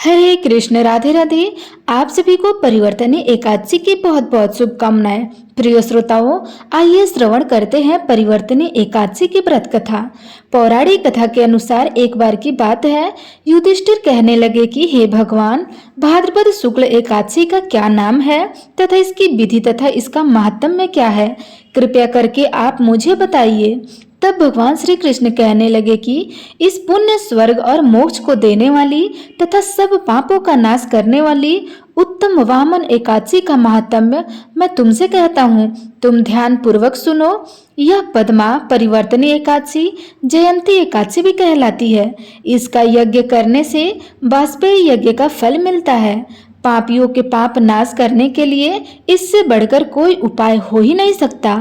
हरे कृष्ण, राधे राधे। आप सभी को परिवर्तनी एकादशी की बहुत बहुत शुभकामनाएं। प्रिय श्रोताओं, आइए श्रवण करते हैं परिवर्तनी एकादशी की व्रत कथा। पौराणिक कथा के अनुसार एक बार की बात है, युधिष्ठिर कहने लगे कि हे भगवान, भाद्रपद शुक्ल एकादशी का क्या नाम है तथा इसकी विधि तथा इसका महात्म्य क्या है, कृपया करके आप मुझे बताइए। तब भगवान श्री कृष्ण कहने लगे कि इस पुण्य, स्वर्ग और मोक्ष को देने वाली तथा सब पापों का नाश करने वाली उत्तम वामन एकादशी का महात्म्य मैं तुमसे कहता हूँ। तुम ध्यान पूर्वक सुनो। यह पद्मा परिवर्तनी एकादशी जयंती एकादशी भी कहलाती है। इसका यज्ञ करने से वाजपेयी यज्ञ का फल मिलता है। पापियों के पाप नाश करने के लिए इससे बढ़कर कोई उपाय हो ही नहीं सकता।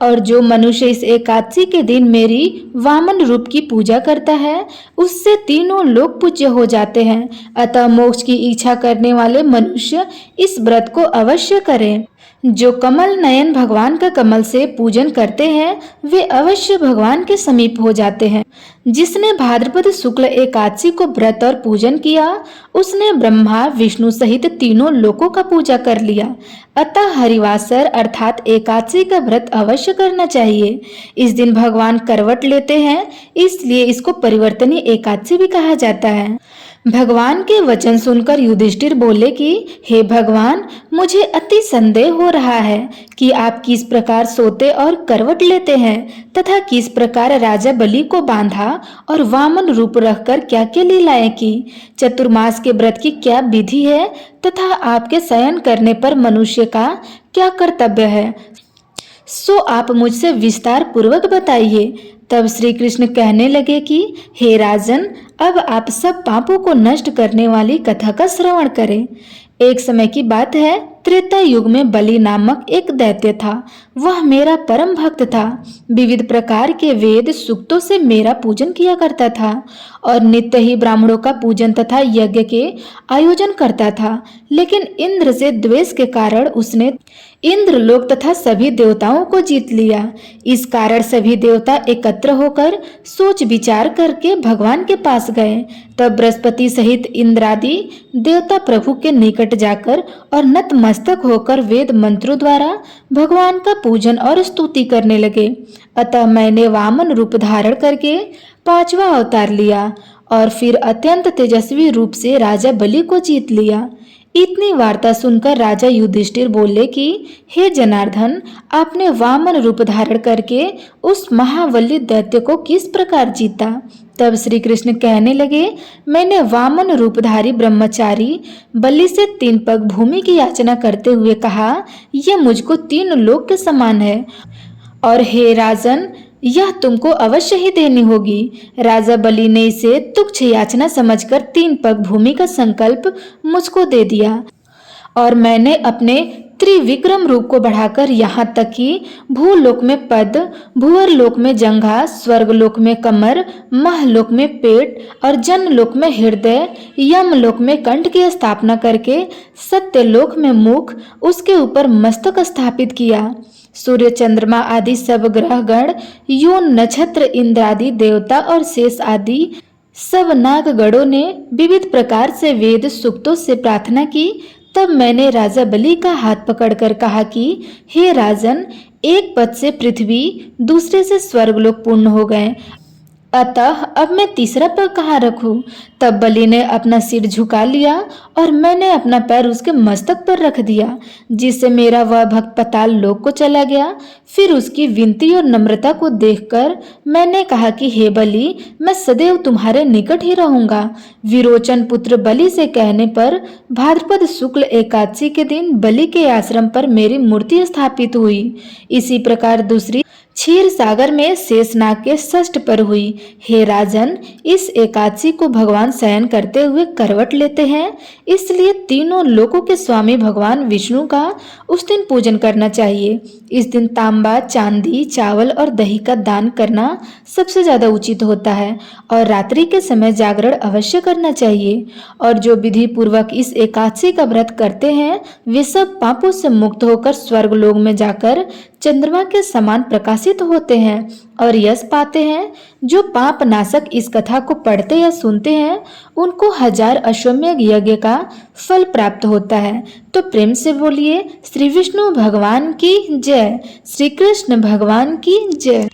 और जो मनुष्य इस एकादशी के दिन मेरी वामन रूप की पूजा करता है, उससे तीनों लोग पूज्य हो जाते हैं। अतः मोक्ष की इच्छा करने वाले मनुष्य इस व्रत को अवश्य करें। जो कमल नयन भगवान का कमल से पूजन करते हैं, वे अवश्य भगवान के समीप हो जाते हैं। जिसने भाद्रपद शुक्ल एकादशी को व्रत और पूजन किया, उसने ब्रह्मा विष्णु सहित तीनों लोकों का पूजा कर लिया। अतः हरिवासर अर्थात एकादशी का व्रत अवश्य करना चाहिए। इस दिन भगवान करवट लेते हैं, इसलिए इसको परिवर्तनी एकादशी भी कहा जाता है। भगवान के वचन सुनकर युधिष्ठिर बोले कि हे भगवान, मुझे अति संदेह हो रहा है कि आप किस प्रकार सोते और करवट लेते हैं तथा किस प्रकार राजा बलि को बांधा और वामन रूप रखकर क्या क्या लीलाएं की। चतुर्मास के व्रत की क्या विधि है तथा आपके शयन करने पर मनुष्य का क्या कर्तव्य है, सो आप मुझसे विस्तार पूर्वक बताइए। तब श्री कृष्ण कहने लगे कि हे राजन, अब आप सब पापों को नष्ट करने वाली कथा का श्रवण करें। एक समय की बात है, त्रेता युग में बलि नामक एक दैत्य था। वह मेरा परम भक्त था। विविध प्रकार के वेद सूक्तों से मेरा पूजन किया करता था और नित्य ही ब्राह्मणों का पूजन तथा यज्ञ के आयोजन करता था। लेकिन इंद्र से द्वेष के कारण उसने इंद्रलोक तथा सभी देवताओं को जीत लिया। इस कारण सभी देवता एकत्र होकर सोच विचार करके भगवान के पास गए। तब बृहस्पति सहित इंद्रादि देवता प्रभु के निकट जाकर और नतमस्तक होकर वेद मंत्रों द्वारा भगवान का पूजन और स्तुति करने लगे। अतः मैंने वामन रूप धारण करके 5वां अवतार लिया और फिर अत्यंत तेजस्वी रूप से राजा बलि को जीत लिया। इतनी वार्ता सुनकर राजा युधिष्ठिर बोले कि हे जनार्दन, आपने वामन रूप धारण करके उस महाबली दैत्य को किस प्रकार जीता। तब श्री कृष्ण कहने लगे, मैंने वामन रूपधारी ब्रह्मचारी बलि से 3 पग भूमि की याचना करते हुए कहा, यह मुझको 3 लोक के समान है और हे राजन, यह तुमको अवश्य ही देनी होगी। राजा बलि ने इसे तुच्छ याचना समझकर 3 पग भूमि का संकल्प मुझको दे दिया और मैंने अपने त्रिविक्रम रूप को बढ़ाकर यहाँ तक कि भूलोक में पद, भूवर लोक में जंघा, स्वर्गलोक में कमर, महलोक में पेट और जनलोक में हृदय, यमलोक में कंठ की स्थापना करके सत्यलोक में मुख, उसके ऊपर मस्तक स्थापित किया। सूर्य, चंद्रमा आदि सब ग्रह गण, योन, नक्षत्र, इंद्रादि देवता और शेष आदि सब नागगणों ने विविध प्रकार से वेद सूक्तों से प्रार्थना की। तब मैंने राजा बलि का हाथ पकड़कर कहा कि हे राजन, एक पद से पृथ्वी, दूसरे से स्वर्गलोक पूर्ण हो गए, अतः अब मैं तीसरा पग कहाँ रखूं। तब बलि ने अपना सिर झुका लिया और मैंने अपना पैर उसके मस्तक पर रख दिया, जिससे मेरा वह भक्त पाताल लोक को चला गया। फिर उसकी विनती और नम्रता को देखकर मैंने कहा कि हे बलि, मैं सदैव तुम्हारे निकट ही रहूंगा। विरोचन पुत्र बलि से कहने पर भाद्रपद शुक्ल एकादशी के दिन बलि के आश्रम पर मेरी मूर्ति स्थापित हुई। इसी प्रकार दूसरी क्षीर सागर में शेषनाग के षष्ठ पर हुई। हे राजन, इस एकादशी को भगवान शयन करते हुए करवट लेते हैं, इसलिए तीनों लोकों के स्वामी भगवान विष्णु का उस दिन पूजन करना चाहिए। इस दिन तांबा, चांदी, चावल और दही का दान करना सबसे ज्यादा उचित होता है और रात्रि के समय जागरण अवश्य करना चाहिए। और जो विधि पूर्वक इस एकादशी का व्रत करते हैं, वे सब पापों से मुक्त होकर स्वर्गलोक में जाकर चंद्रमा के समान प्रकाशित होते हैं और यश पाते हैं। जो पाप नाशक इस कथा को पढ़ते या सुनते हैं उनको 1000 अश्वमेध यज्ञ का फल प्राप्त होता है। तो प्रेम से बोलिए श्री विष्णु भगवान की जय, श्री कृष्ण भगवान की जय।